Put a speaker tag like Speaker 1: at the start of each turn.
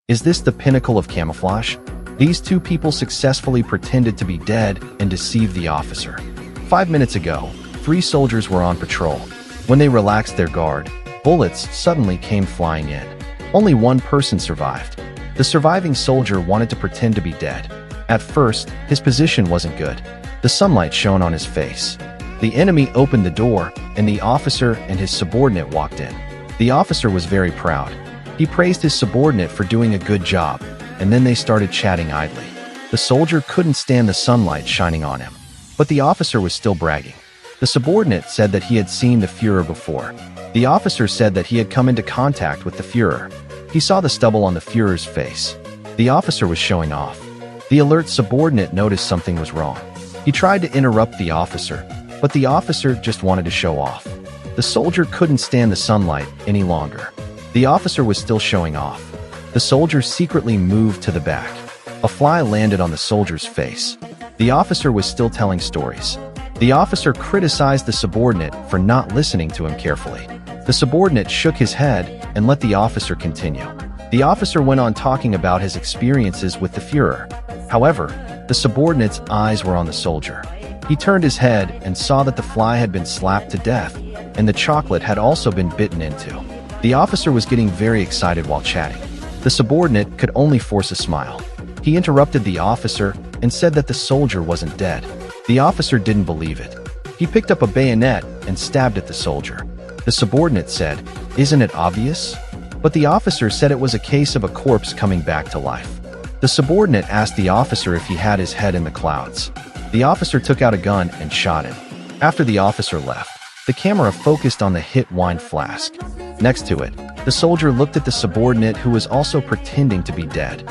Speaker 1: Is this the pinnacle of camouflage? These two people successfully pretended to be dead and deceived the officer. 5 minutes ago, 3 soldiers were on patrol. When they relaxed their guard, bullets suddenly came flying in. Only one person survived. The surviving soldier wanted to pretend to be dead. At first, his position wasn't good. The sunlight shone on his face. The enemy opened the door, and the officer and his subordinate walked in. The officer was very proud. He praised his subordinate for doing a good job, and then they started chatting idly. The soldier couldn't stand the sunlight shining on him, but the officer was still bragging. The subordinate said that he had seen the Führer before. The officer said that he had come into contact with the Führer. He saw the stubble on the Führer's face. The officer was showing off. The alert subordinate noticed something was wrong. He tried to interrupt the officer, but the officer just wanted to show off. The soldier couldn't stand the sunlight any longer. The officer was still showing off. The soldier secretly moved to the back. A fly landed on the soldier's face. The officer was still telling stories. The officer criticized the subordinate for not listening to him carefully. The subordinate shook his head and let the officer continue. The officer went on talking about his experiences with the Führer. However, the subordinate's eyes were on the soldier. He turned his head and saw that the fly had been slapped to death, and the chocolate had also been bitten into. The officer was getting very excited while chatting. The subordinate could only force a smile. He interrupted the officer and said that the soldier wasn't dead. The officer didn't believe it. He picked up a bayonet and stabbed at the soldier. The subordinate said, "Isn't it obvious?" But the officer said it was a case of a corpse coming back to life. The subordinate asked the officer if he had his head in the clouds. The officer took out a gun and shot him. After the officer left, the camera focused on the hit wine flask. Next to it, the soldier looked at the subordinate who was also pretending to be dead.